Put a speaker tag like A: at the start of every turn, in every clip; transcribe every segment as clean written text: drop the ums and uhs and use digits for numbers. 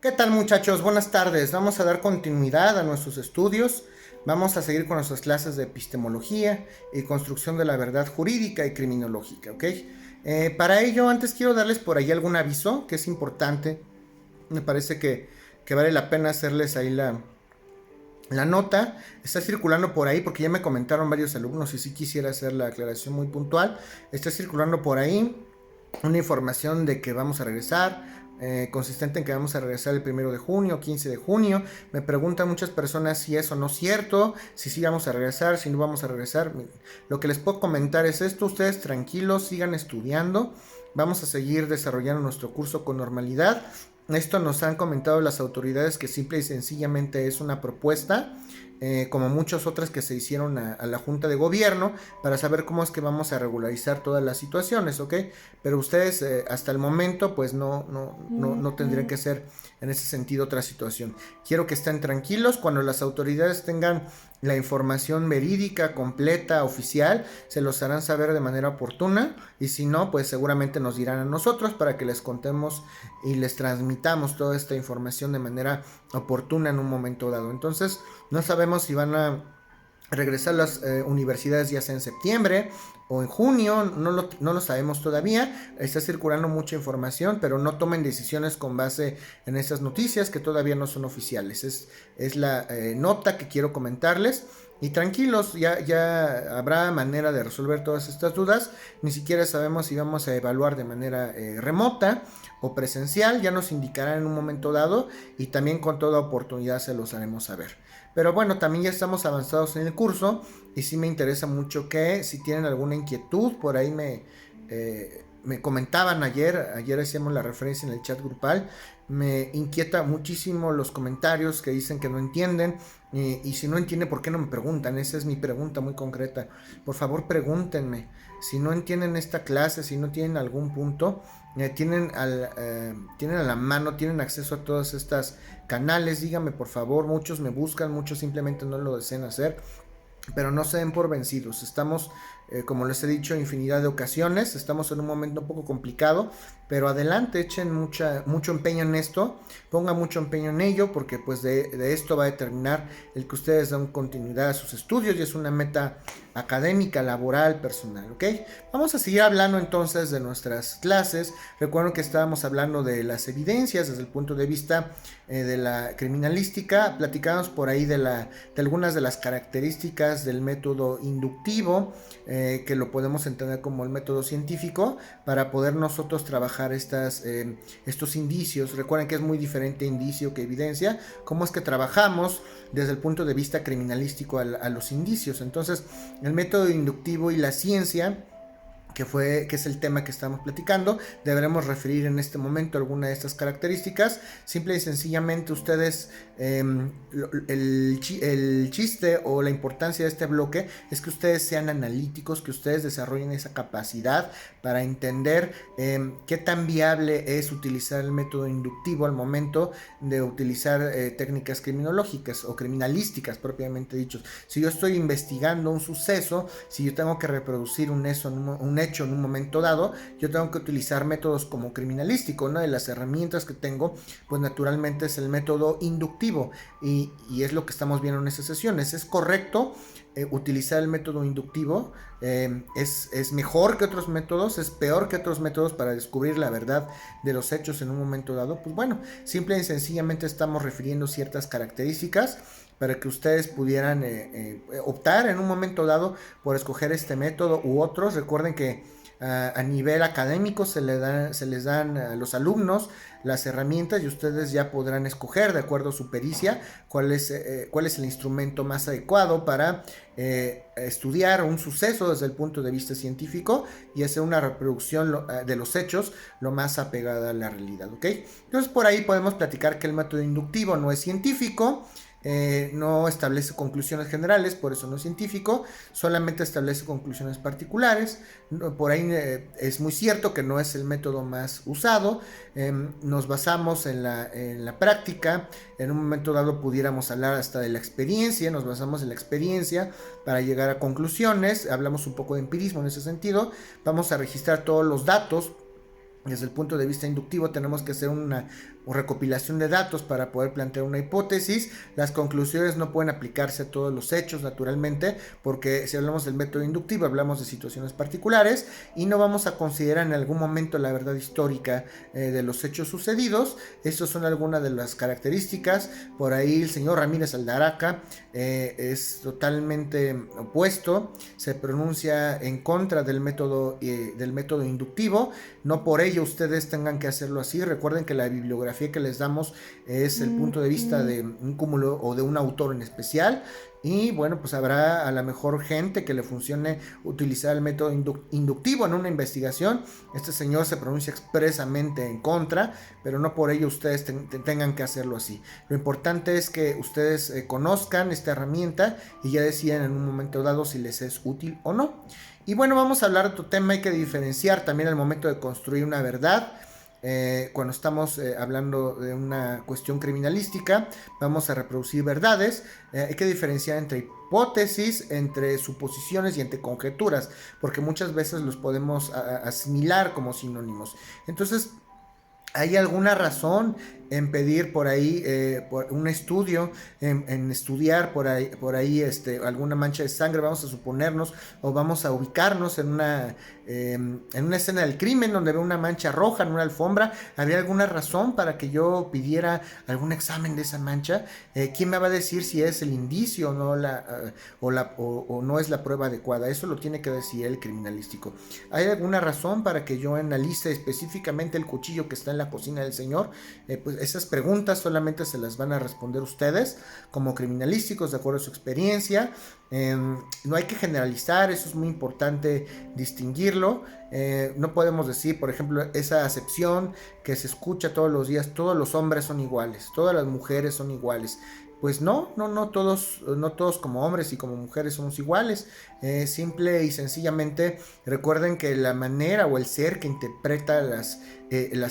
A: ¿Qué tal, muchachos? Buenas tardes. Vamos a dar continuidad a nuestros estudios. Vamos a seguir con nuestras clases de epistemología y construcción de la verdad jurídica y criminológica, ¿ok? Para ello, antes quiero darles por ahí algún aviso que es importante. Me parece que vale la pena hacerles ahí la nota. Está circulando por ahí porque ya me comentaron varios alumnos y sí quisiera hacer la aclaración muy puntual. Está circulando por ahí una información de que vamos a regresar, consistente en que vamos a regresar el 1 de junio, 15 de junio. Me preguntan muchas personas si eso no es cierto, si sí vamos a regresar, si no vamos a regresar. Lo que les puedo comentar es esto: ustedes tranquilos, sigan estudiando, vamos a seguir desarrollando nuestro curso con normalidad. Esto nos han comentado las autoridades, que simple y sencillamente es una propuesta, como muchas otras que se hicieron a la Junta de Gobierno, para saber cómo es que vamos a regularizar todas las situaciones, ¿ok? Pero ustedes hasta el momento pues no tendrían que ser en ese sentido otra situación. Quiero que estén tranquilos. Cuando las autoridades tengan la información verídica, completa, oficial, se los harán saber de manera oportuna, y si no, pues seguramente nos dirán a nosotros para que les contemos y les transmitamos toda esta información de manera oportuna en un momento dado. Entonces, no sabemos si van a regresar las universidades ya sea en septiembre o en junio, no lo sabemos todavía. Está circulando mucha información, pero no tomen decisiones con base en estas noticias que todavía no son oficiales. Es la nota que quiero comentarles. Y tranquilos, ya habrá manera de resolver todas estas dudas. Ni siquiera sabemos si vamos a evaluar de manera remota o presencial. Ya nos indicarán en un momento dado, y también con toda oportunidad se los haremos saber. Pero bueno, también ya estamos avanzados en el curso, y sí me interesa mucho que si tienen alguna inquietud, por ahí me comentaban ayer hacíamos la referencia en el chat grupal. Me inquieta muchísimo los comentarios que dicen que no entienden, y si no entienden, ¿por qué no me preguntan? Esa es mi pregunta muy concreta. Por favor, pregúntenme. Si no entienden esta clase, si no tienen algún punto, tienen a la mano, tienen acceso a todas estas canales, díganme por favor. Muchos me buscan, muchos simplemente no lo desean hacer, pero no se den por vencidos. Estamos, como les he dicho infinidad de ocasiones, estamos en un momento un poco complicado, pero adelante, echen mucho empeño en esto, pongan mucho empeño en ello, porque pues de esto va a determinar el que ustedes den continuidad a sus estudios, y es una meta académica, laboral, personal, ¿ok? Vamos a seguir hablando entonces de nuestras clases. Recuerden que estábamos hablando de las evidencias desde el punto de vista de la criminalística. Platicamos por ahí de algunas de las características del método inductivo, que lo podemos entender como el método científico, para poder nosotros trabajar estos indicios. Recuerden que es muy diferente indicio que evidencia. Cómo es que trabajamos desde el punto de vista criminalístico a los indicios. Entonces, el método inductivo y la ciencia, que es el tema que estamos platicando, deberemos referir en este momento alguna de estas características. Simple y sencillamente ustedes, el chiste o la importancia de este bloque es que ustedes sean analíticos, que ustedes desarrollen esa capacidad para entender qué tan viable es utilizar el método inductivo al momento de utilizar técnicas criminológicas o criminalísticas propiamente dichos. Si yo estoy investigando un suceso, si yo tengo que reproducir un hecho en un momento dado, yo tengo que utilizar métodos como criminalístico. Una de las herramientas que tengo, pues naturalmente, es el método inductivo, y es lo que estamos viendo en estas sesiones. Es correcto utilizar el método inductivo. Es mejor que otros métodos, es peor que otros métodos para descubrir la verdad de los hechos en un momento dado. Pues bueno, simple y sencillamente estamos refiriendo ciertas características para que ustedes pudieran optar en un momento dado por escoger este método u otros. Recuerden que a nivel académico se les dan a los alumnos las herramientas, y ustedes ya podrán escoger de acuerdo a su pericia cuál es el instrumento más adecuado para estudiar un suceso desde el punto de vista científico y hacer una reproducción de los hechos lo más apegada a la realidad, ¿ok? Entonces, por ahí podemos platicar que el método inductivo no es científico. No establece conclusiones generales, por eso no es científico, solamente establece conclusiones particulares. Por ahí es muy cierto que no es el método más usado. Nos basamos en la práctica. En un momento dado pudiéramos hablar hasta de la experiencia, nos basamos en la experiencia para llegar a conclusiones. Hablamos un poco de empirismo en ese sentido. Vamos a registrar todos los datos. Desde el punto de vista inductivo tenemos que hacer o recopilación de datos para poder plantear una hipótesis. Las conclusiones no pueden aplicarse a todos los hechos, naturalmente, porque si hablamos del método inductivo hablamos de situaciones particulares y no vamos a considerar en algún momento la verdad histórica de los hechos sucedidos. Estas son algunas de las características. Por ahí el señor Ramírez Aldaraca es totalmente opuesto, se pronuncia en contra del método inductivo. No por ello ustedes tengan que hacerlo así. Recuerden que la bibliografía que les damos es el punto de vista de un cúmulo o de un autor en especial, y bueno, pues habrá a lo mejor gente que le funcione utilizar el método inductivo en una investigación. Este señor se pronuncia expresamente en contra, pero no por ello ustedes tengan que hacerlo así. Lo importante es que ustedes conozcan esta herramienta y ya deciden en un momento dado si les es útil o no. Y bueno, vamos a hablar de otro tema. Hay que diferenciar también al momento de construir una verdad. Cuando estamos hablando de una cuestión criminalística, vamos a reproducir verdades. Hay que diferenciar entre hipótesis, entre suposiciones y entre conjeturas, porque muchas veces los podemos asimilar como sinónimos. Entonces, ¿hay alguna razón en pedir por ahí por un estudio, en estudiar por ahí alguna mancha de sangre? Vamos a suponernos o vamos a ubicarnos en una escena del crimen donde veo una mancha roja en una alfombra. ¿Habría alguna razón para que yo pidiera algún examen de esa mancha? ¿Quién me va a decir si es el indicio o no es la prueba adecuada? Eso lo tiene que decir el criminalístico. ¿Hay alguna razón para que yo analice específicamente el cuchillo que está en la cocina del señor? Pues esas preguntas solamente se las van a responder ustedes como criminalísticos de acuerdo a su experiencia. No hay que generalizar, eso es muy importante distinguirlo. No podemos decir, por ejemplo, esa acepción que se escucha todos los días: todos los hombres son iguales, todas las mujeres son iguales. Pues no todos como hombres y como mujeres somos iguales. Simple y sencillamente recuerden que la manera o el ser que interpreta las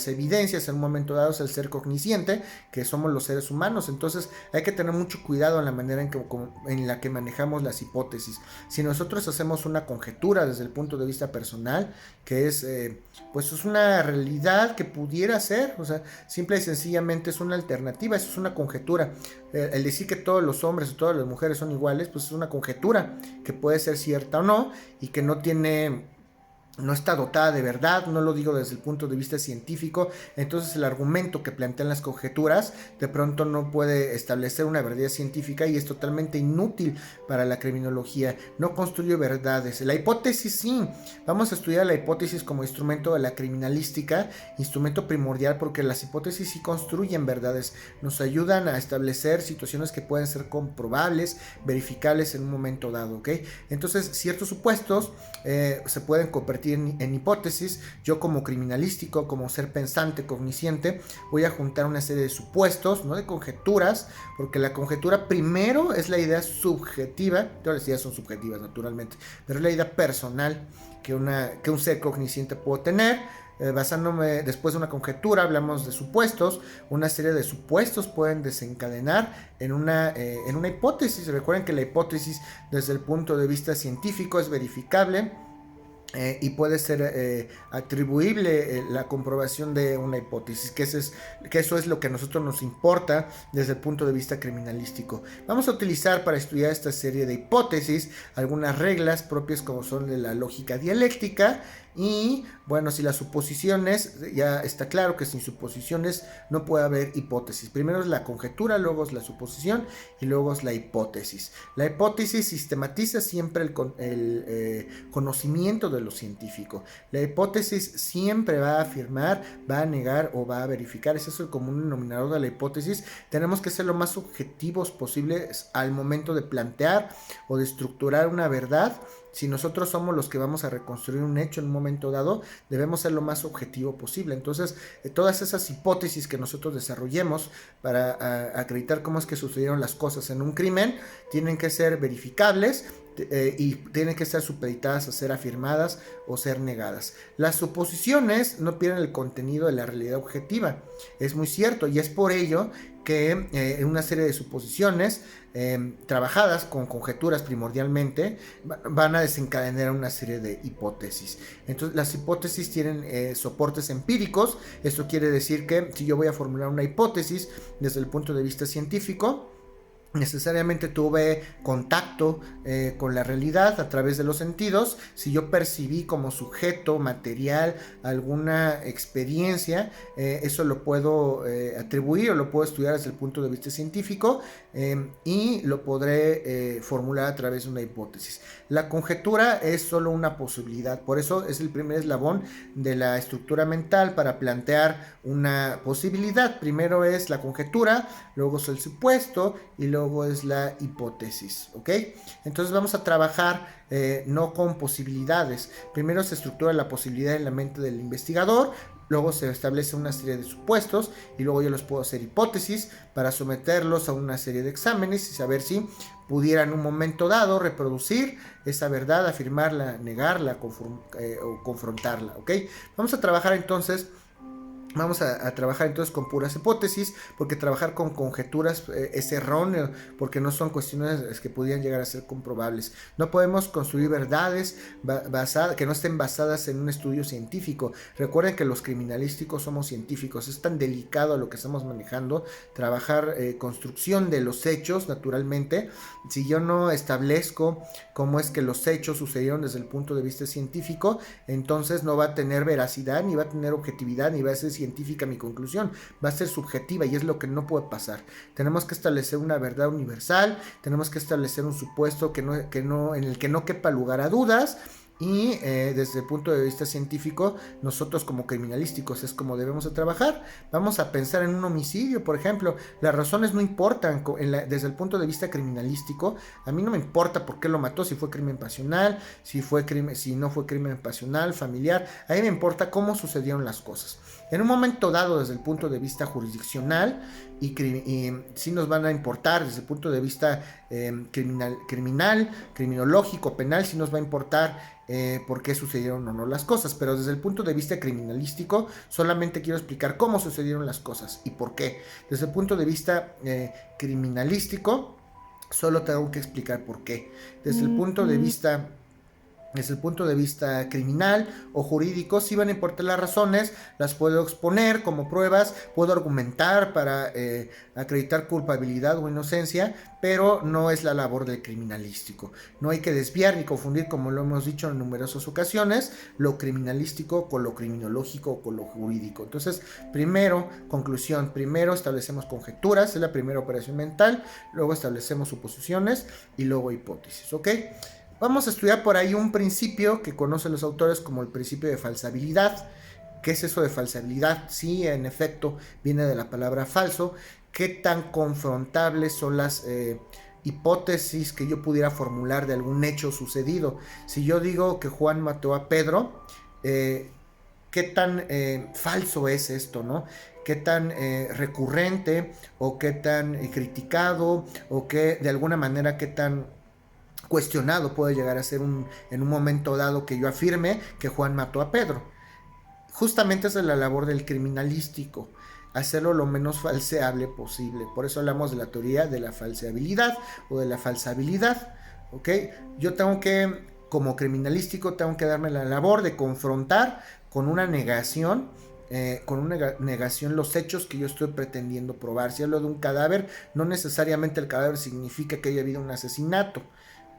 A: evidencias en un momento dado es el ser cognisciente, que somos los seres humanos. Entonces hay que tener mucho cuidado en la manera en la que manejamos las hipótesis. Si nosotros hacemos una conjetura desde el punto de vista personal, que es pues es una realidad que pudiera ser, o sea, simple y sencillamente es una alternativa, eso es una conjetura. El decir que todos los hombres o todas las mujeres son iguales, pues es una conjetura que puede ser cierta o no, y que no está dotada de verdad. No lo digo desde el punto de vista científico. Entonces el argumento que plantean las conjeturas de pronto no puede establecer una verdad científica y es totalmente inútil para la criminología. No construye verdades. La hipótesis sí, vamos a estudiar la hipótesis como instrumento de la criminalística, instrumento primordial, porque las hipótesis sí construyen verdades, nos ayudan a establecer situaciones que pueden ser comprobables, verificables en un momento dado, ¿ok? Entonces ciertos supuestos se pueden convertir en hipótesis. Yo como criminalístico, como ser pensante, cognisciente, voy a juntar una serie de supuestos, no de conjeturas, porque la conjetura primero es la idea subjetiva. Todas las ideas son subjetivas naturalmente, pero es la idea personal que un ser cognisciente puede tener. Basándome después de una conjetura, hablamos de supuestos. Una serie de supuestos pueden desencadenar en una hipótesis. Recuerden que la hipótesis desde el punto de vista científico es verificable, y puede ser atribuible la comprobación de una hipótesis, que eso es lo que a nosotros nos importa desde el punto de vista criminalístico. Vamos a utilizar para estudiar esta serie de hipótesis algunas reglas propias como son de la lógica dialéctica. Y bueno, si las suposiciones, ya está claro que sin suposiciones no puede haber hipótesis. Primero es la conjetura, luego es la suposición y luego es la hipótesis. La hipótesis sistematiza siempre el conocimiento de lo científico. La hipótesis siempre va a afirmar, va a negar o va a verificar. Ese es el común denominador de la hipótesis. Tenemos que ser lo más objetivos posibles al momento de plantear o de estructurar una verdad. Si nosotros somos los que vamos a reconstruir un hecho en un momento dado, debemos ser lo más objetivo posible. Entonces, todas esas hipótesis que nosotros desarrollemos para acreditar cómo es que sucedieron las cosas en un crimen, tienen que ser verificables y tienen que estar supeditadas a ser afirmadas o ser negadas. Las suposiciones no pierden el contenido de la realidad objetiva, es muy cierto, y es por ello que una serie de suposiciones trabajadas con conjeturas primordialmente van a desencadenar una serie de hipótesis. Entonces las hipótesis tienen soportes empíricos. Esto quiere decir que si yo voy a formular una hipótesis desde el punto de vista científico, necesariamente tuve contacto con la realidad a través de los sentidos. Si yo percibí como sujeto material alguna experiencia, eso lo puedo atribuir o lo puedo estudiar desde el punto de vista científico, y lo podré formular a través de una hipótesis. La conjetura es solo una posibilidad, por eso es el primer eslabón de la estructura mental para plantear una posibilidad. Primero es la conjetura, luego es el supuesto y luego es la hipótesis, ¿ok? Entonces vamos a trabajar no con posibilidades. Primero se estructura la posibilidad en la mente del investigador, luego se establece una serie de supuestos y luego yo los puedo hacer hipótesis para someterlos a una serie de exámenes y saber si pudiera en un momento dado reproducir esa verdad, afirmarla, negarla o confrontarla, ¿ok? Vamos a trabajar entonces con puras hipótesis, porque trabajar con conjeturas es erróneo, porque no son cuestiones que pudieran llegar a ser comprobables. No podemos construir verdades que no estén basadas en un estudio científico. Recuerden que los criminalísticos somos científicos, es tan delicado lo que estamos manejando, trabajar construcción de los hechos, naturalmente. Si yo no establezco cómo es que los hechos sucedieron desde el punto de vista científico, entonces no va a tener veracidad, ni va a tener objetividad, ni va a ser científica mi conclusión, va a ser subjetiva, y es lo que no puede pasar. Tenemos que establecer una verdad universal, tenemos que establecer un supuesto en el que no quepa lugar a dudas. Y desde el punto de vista científico, nosotros como criminalísticos es como debemos de trabajar. Vamos a pensar en un homicidio, por ejemplo. Las razones no importan desde el punto de vista criminalístico. A mí no me importa por qué lo mató, si fue crimen pasional, si no fue crimen pasional, familiar. A mí me importa cómo sucedieron las cosas. En un momento dado, desde el punto de vista jurisdiccional, y sí nos van a importar desde el punto de vista criminológico, penal, sí nos va a importar por qué sucedieron o no las cosas, pero desde el punto de vista criminalístico solamente quiero explicar cómo sucedieron las cosas y por qué. Desde el punto de vista criminalístico solo tengo que explicar por qué. Desde el punto de vista criminal o jurídico, sí van a importar las razones, las puedo exponer como pruebas, puedo argumentar para acreditar culpabilidad o inocencia, pero no es la labor del criminalístico. No hay que desviar ni confundir, como lo hemos dicho en numerosas ocasiones, lo criminalístico con lo criminológico o con lo jurídico. Entonces, primero establecemos conjeturas, es la primera operación mental, luego establecemos suposiciones y luego hipótesis, ¿ok? Vamos a estudiar por ahí un principio que conocen los autores como el principio de falsabilidad. ¿Qué es eso de falsabilidad? Sí, en efecto, viene de la palabra falso. ¿Qué tan confrontables son las hipótesis que yo pudiera formular de algún hecho sucedido? Si yo digo que Juan mató a Pedro, ¿qué tan falso es esto, no? ¿Qué tan recurrente o qué tan criticado o qué, de alguna manera, qué tan cuestionado puede llegar a ser en un momento dado que yo afirme que Juan mató a Pedro? Justamente esa es la labor del criminalístico, hacerlo lo menos falseable posible. Por eso hablamos de la teoría de la falseabilidad o de la falsabilidad, ¿ok? Yo tengo que, como criminalístico, tengo que darme la labor de confrontar con una negación los hechos que yo estoy pretendiendo probar. Si hablo de un cadáver, no necesariamente el cadáver significa que haya habido un asesinato.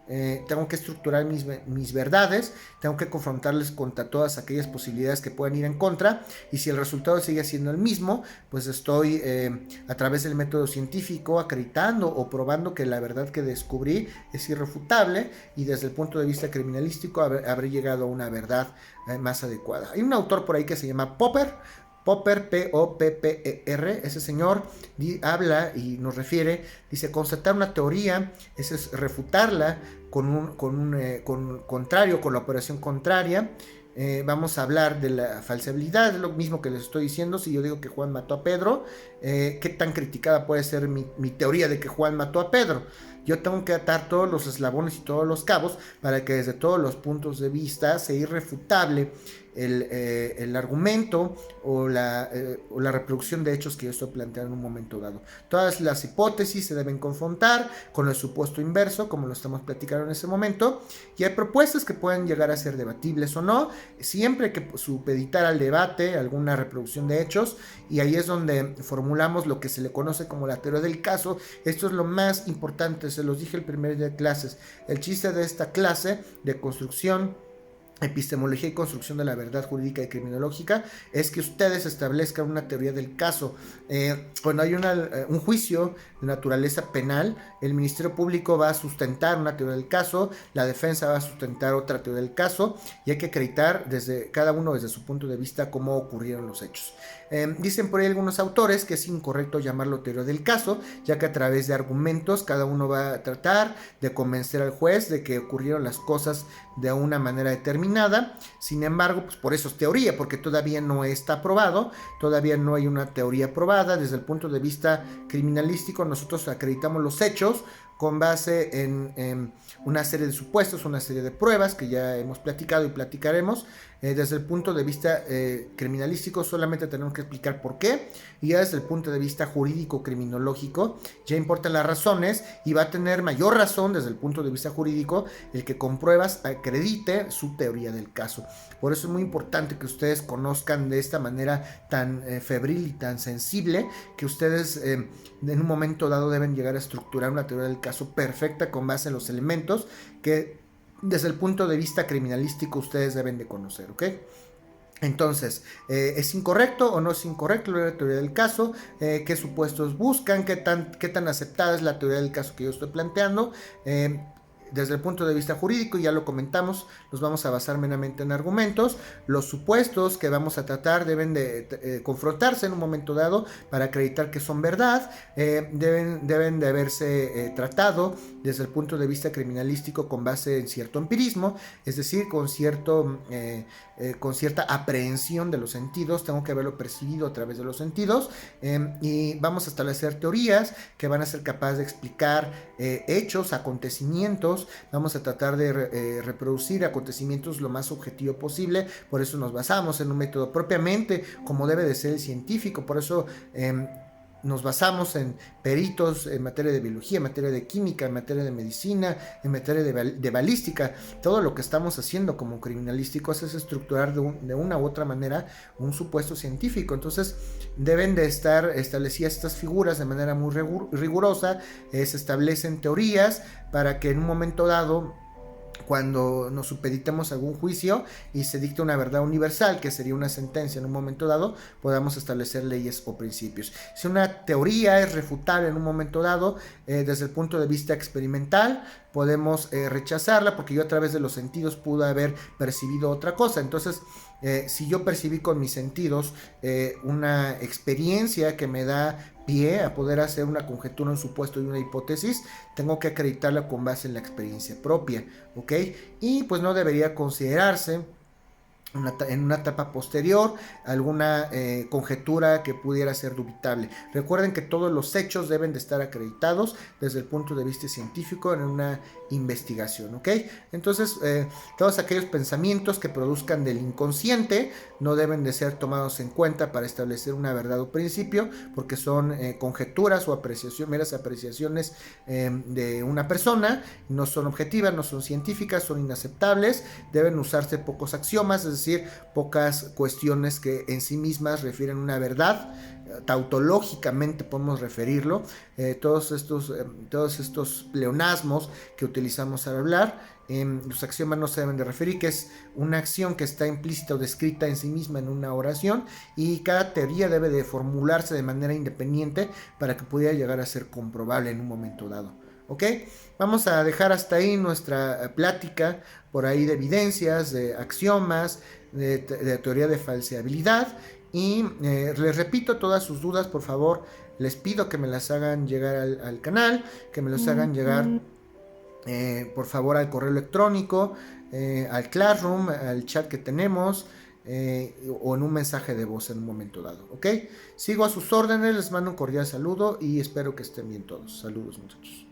A: Tengo que estructurar mis verdades, tengo que confrontarles contra todas aquellas posibilidades que puedan ir en contra, y si el resultado sigue siendo el mismo, pues estoy a través del método científico acreditando o probando que la verdad que descubrí es irrefutable, y desde el punto de vista criminalístico habré llegado a una verdad más adecuada. Hay un autor por ahí que se llama Popper, Popper, ese señor habla y nos refiere, dice, constatar una teoría, es refutarla con la operación contraria, vamos a hablar de la falseabilidad, es lo mismo que les estoy diciendo. Si yo digo que Juan mató a Pedro, ¿qué tan criticada puede ser mi teoría de que Juan mató a Pedro? Yo tengo que atar todos los eslabones y todos los cabos para que desde todos los puntos de vista sea irrefutable el argumento o la reproducción de hechos que yo estoy planteando en un momento dado. Todas las hipótesis se deben confrontar con el supuesto inverso, como lo estamos platicando en ese momento, y hay propuestas que pueden llegar a ser debatibles o no, siempre que supeditar al debate alguna reproducción de hechos, y ahí es donde formulamos lo que se le conoce como la teoría del caso. Esto es lo más importante, se los dije el primer día de clases. El chiste de esta clase de construcción, epistemología y construcción de la verdad jurídica y criminológica es que ustedes establezcan una teoría del caso. Cuando hay un juicio de naturaleza penal, el Ministerio Público va a sustentar una teoría del caso, la defensa va a sustentar otra teoría del caso, y hay que acreditar desde cada uno desde su punto de vista cómo ocurrieron los hechos. Dicen por ahí algunos autores que es incorrecto llamarlo teoría del caso, ya que a través de argumentos cada uno va a tratar de convencer al juez de que ocurrieron las cosas de una manera determinada. Sin embargo, pues por eso es teoría, porque todavía no está probado, todavía no hay una teoría probada. Desde el punto de vista criminalístico, nosotros acreditamos los hechos con base en una serie de supuestos, una serie de pruebas que ya hemos platicado y platicaremos. Desde el punto de vista criminalístico solamente tenemos que explicar por qué, y ya desde el punto de vista jurídico criminológico ya importan las razones, y va a tener mayor razón desde el punto de vista jurídico el que con pruebas acredite su teoría del caso. Por eso es muy importante que ustedes conozcan de esta manera tan febril y tan sensible, que ustedes en un momento dado deben llegar a estructurar una teoría del caso perfecta con base en los elementos que desde el punto de vista criminalístico ustedes deben de conocer, ¿ok? Entonces, ¿es incorrecto o no es incorrecto la teoría del caso? ¿Qué supuestos buscan? ¿Qué tan aceptada es la teoría del caso que yo estoy planteando? Desde el punto de vista jurídico, ya lo comentamos, nos vamos a basar meramente en argumentos. Los supuestos que vamos a tratar deben de confrontarse en un momento dado para acreditar que son verdad. Deben de haberse tratado desde el punto de vista criminalístico con base en cierto empirismo, es decir, con cierta aprehensión de los sentidos. Tengo que haberlo percibido a través de los sentidos, y vamos a establecer teorías que van a ser capaces de explicar hechos, acontecimientos. Vamos a tratar de reproducir acontecimientos lo más objetivo posible. Por eso nos basamos en un método propiamente como debe de ser el científico. Por eso nos basamos en peritos en materia de biología, en materia de química, en materia de medicina, en materia de balística. Todo lo que estamos haciendo como criminalísticos es estructurar de una u otra manera un supuesto científico. Entonces deben de estar establecidas estas figuras de manera muy rigurosa. Se establecen teorías para que en un momento dado, cuando nos supeditemos a algún juicio y se dicte una verdad universal, que sería una sentencia en un momento dado, podamos establecer leyes o principios. Si una teoría es refutable en un momento dado, desde el punto de vista experimental, podemos rechazarla, porque yo a través de los sentidos pude haber percibido otra cosa. Entonces, si yo percibí con mis sentidos una experiencia que me da pie a poder hacer una conjetura, un supuesto y una hipótesis, tengo que acreditarla con base en la experiencia propia, ¿ok? Y pues no debería considerarse en una etapa posterior alguna conjetura que pudiera ser dubitable. Recuerden que todos los hechos deben de estar acreditados desde el punto de vista científico en una investigación, ¿ok? Entonces, todos aquellos pensamientos que produzcan del inconsciente no deben de ser tomados en cuenta para establecer una verdad o principio, porque son conjeturas o meras apreciaciones de una persona, no son objetivas, no son científicas, son inaceptables. Deben usarse pocos axiomas, es decir, pocas cuestiones que en sí mismas refieren una verdad. Tautológicamente podemos referirlo. Todos estos pleonasmos que utilizamos al hablar, los axiomas no se deben de referir, que es una acción que está implícita o descrita en sí misma en una oración, y cada teoría debe de formularse de manera independiente para que pudiera llegar a ser comprobable en un momento dado. ¿Ok? Vamos a dejar hasta ahí nuestra plática por ahí de evidencias, de axiomas, de teoría de falseabilidad. Y les repito, todas sus dudas, por favor, les pido que me las hagan llegar al canal, que me los hagan llegar por favor al correo electrónico, al Classroom, al chat que tenemos, o en un mensaje de voz en un momento dado, ¿ok? Sigo a sus órdenes, les mando un cordial saludo y espero que estén bien todos. Saludos, muchachos.